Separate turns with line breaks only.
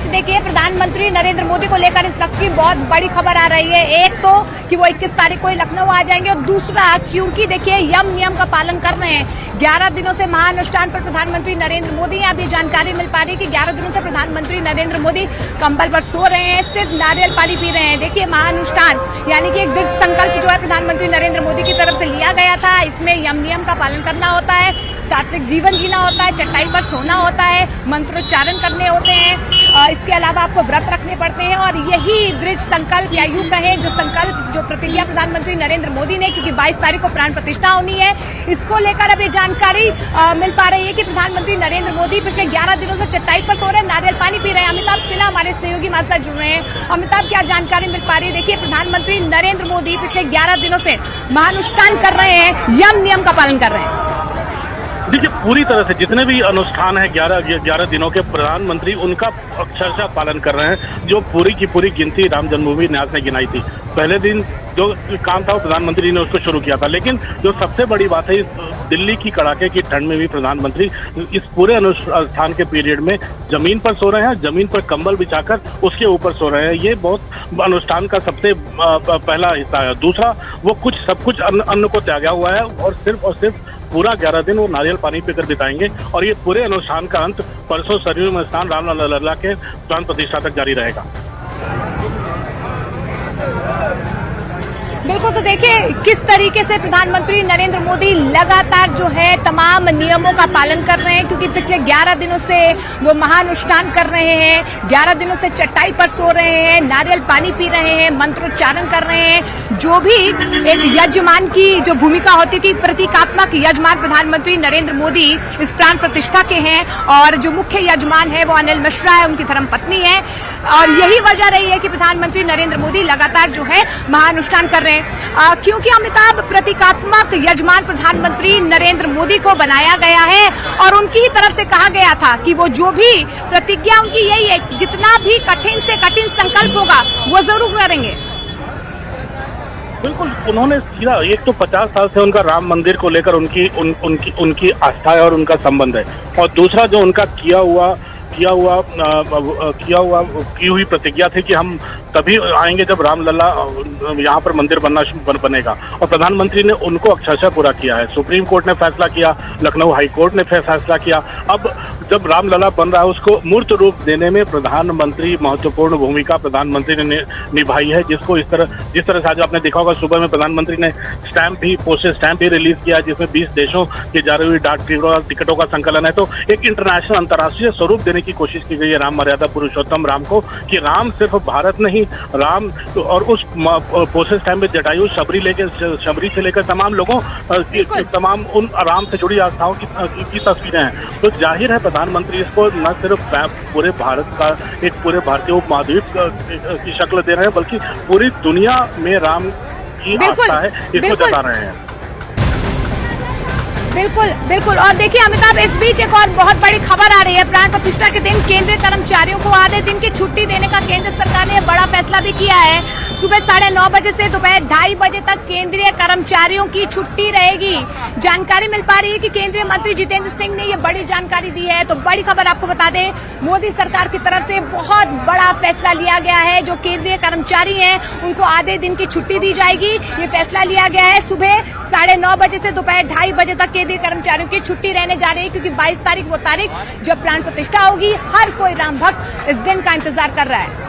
देखिए प्रधानमंत्री नरेंद्र मोदी को लेकर इस वक्त की बहुत बड़ी खबर आ रही है। एक तो कि वो 21 तारीख को ही लखनऊ आ जाएंगे और दूसरा क्योंकि देखिए यम नियम का पालन कर रहे हैं। 11 दिनों से महाअनुष्ठान पर प्रधानमंत्री नरेंद्र मोदी हैं। अभी जानकारी मिल पा रही है कि 11 दिनों से प्रधानमंत्री नरेंद्र मोदी कंबल पर सो रहे हैं, सिर्फ नारियल पानी पी रहे हैं। देखिए महाअनुष्ठान यानी कि एक दृढ़ संकल्प जो है प्रधानमंत्री नरेंद्र मोदी की तरफ से लिया गया था। इसमें यम नियम का पालन करना होता है, सात्विक जीवन जीना होता है, चटाई पर सोना होता है, मंत्रोच्चारण करने होते हैं, इसके अलावा आपको व्रत रखने पड़ते हैं। और यही दृढ़ संकल्प या यूं कहें जो संकल्प जो प्रतिज्ञा प्रधानमंत्री नरेंद्र मोदी ने, क्योंकि 22 तारीख को प्राण प्रतिष्ठा होनी है, इसको लेकर अब ये जानकारी मिल पा रही है कि प्रधानमंत्री नरेंद्र मोदी पिछले 11 दिनों से चटाई पर सो रहे हैं, नारियल पानी पी रहे हैं। अमिताभ सिन्हा हमारे सहयोगी हमारे साथ जुड़ रहे हैं। अमिताभ, क्या जानकारी मिल पा रही है? देखिए प्रधानमंत्री नरेंद्र मोदी पिछले 11 दिनों से महाअनुष्ठान कर रहे हैं, यम नियम का पालन कर रहे हैं।
देखिए पूरी तरह से जितने भी अनुष्ठान है 11 दिनों के, प्रधानमंत्री उनका अक्षरशः पालन कर रहे हैं। जो पूरी की पूरी गिनती राम जन्मभूमि न्यास ने गिनाई थी, पहले दिन जो काम था वो प्रधानमंत्री ने उसको शुरू किया था। लेकिन जो सबसे बड़ी बात है, दिल्ली की कड़ाके की ठंड में भी प्रधानमंत्री इस पूरे अनुष्ठान के पीरियड में जमीन पर सो रहे हैं, जमीन पर कंबल बिछाकर उसके ऊपर सो रहे हैं। ये बहुत अनुष्ठान का सबसे पहला हिस्सा है। दूसरा, वो सब कुछ अन्न को त्यागा हुआ है और सिर्फ पूरा 11 दिन वो नारियल पानी पीकर बिताएंगे। और ये पूरे अनुष्ठान का अंत परसों सरयू में स्नान रामलला के प्राण प्रतिष्ठा तक जारी रहेगा।
बिल्कुल, तो देखिए किस तरीके से प्रधानमंत्री नरेंद्र मोदी लगातार जो है तमाम नियमों का पालन कर रहे हैं, क्योंकि पिछले 11 दिनों से वो महाअनुष्ठान कर रहे हैं, 11 दिनों से चटाई पर सो रहे हैं, नारियल पानी पी रहे हैं, मंत्रोच्चारण कर रहे हैं। जो भी एक यजमान की जो भूमिका होती है कि प्रतीकात्मक यजमान प्रधानमंत्री नरेंद्र मोदी इस प्राण प्रतिष्ठा के हैं और जो मुख्य यजमान है वो अनिल मिश्रा है, उनकी धर्मपत्नी है। और यही वजह रही है कि प्रधानमंत्री नरेंद्र मोदी लगातार जो है महाअनुष्ठान कर रहे हैं। क्योंकि अमिताभ प्रतीकात्मक यजमान प्रधानमंत्री नरेंद्र मोदी को बनाया गया है और उनकी ही तरफ से कहा गया था कि वो जो भी प्रतिज्ञा उनकी यही है, जितना भी कठिन से कठिन संकल्प होगा वो जरूर करेंगे।
बिल्कुल, उन्होंने सीधा एक तो 50 साल से उनका राम मंदिर को लेकर उनकी आस्था है और उनका संबंध है, और दूसरा जो उनका की हुई प्रतिज्ञा थी कि हम तभी आएंगे जब रामलला यहाँ पर मंदिर बनेगा, और प्रधानमंत्री ने उनको अक्षरशः पूरा किया है। सुप्रीम कोर्ट ने फैसला किया, लखनऊ हाई कोर्ट ने फैसला किया। अब जब रामलला बन रहा है उसको मूर्त रूप देने में प्रधानमंत्री महत्वपूर्ण भूमिका प्रधानमंत्री ने निभाई है। जिस तरह से आज आपने देखा होगा, सुबह में प्रधानमंत्री ने पोस्टल स्टैंप भी रिलीज किया, जिसमें 20 देशों की जा रही हुई डाक टिकटों का संकलन है। तो एक इंटरनेशनल अंतर्राष्ट्रीय स्वरूप देने की कोशिश की गई है राम मर्यादा पुरुषोत्तम राम को, कि राम सिर्फ भारत नहीं, राम तो, और उस पोस्टल स्टैम्प में जटायु शबरी से लेकर तमाम लोगों तमाम उन राम से जुड़ी आस्थाओं की तस्वीरें हैं। तो जाहिर है प्रधानमंत्री इसको न सिर्फ पूरे भारत का एक पूरे भारतीय उपमहाद्वीप की शक्ल दे रहे हैं, बल्कि पूरी दुनिया में राम की आस्था है, इसको जता रहे हैं।
बिल्कुल। और देखिए अमिताभ, इस बीच एक और बहुत बड़ी खबर आ रही है। प्राण प्रतिष्ठा के दिन केंद्रीय कर्मचारियों को आधे दिन की छुट्टी देने का केंद्र सरकार ने बड़ा फैसला भी किया है। सुबह 9:30 बजे से दोपहर 2:30 बजे तक केंद्रीय कर्मचारियों की छुट्टी रहेगी। जानकारी मिल पा रही है कि केंद्रीय मंत्री जितेंद्र सिंह ने ये बड़ी जानकारी दी है। तो बड़ी खबर आपको बता दें, मोदी सरकार की तरफ से बहुत बड़ा फैसला लिया गया है। जो केंद्रीय कर्मचारी हैं उनको आधे दिन की छुट्टी दी जाएगी। ये फैसला लिया गया है सुबह 9:30 बजे से दोपहर 2:30 बजे तक केंद्रीय कर्मचारियों की छुट्टी रहने जा रही है, क्योंकि 22 तारीख वो तारीख जब प्राण प्रतिष्ठा होगी। हर कोई राम भक्त इस दिन का इंतजार कर रहा है।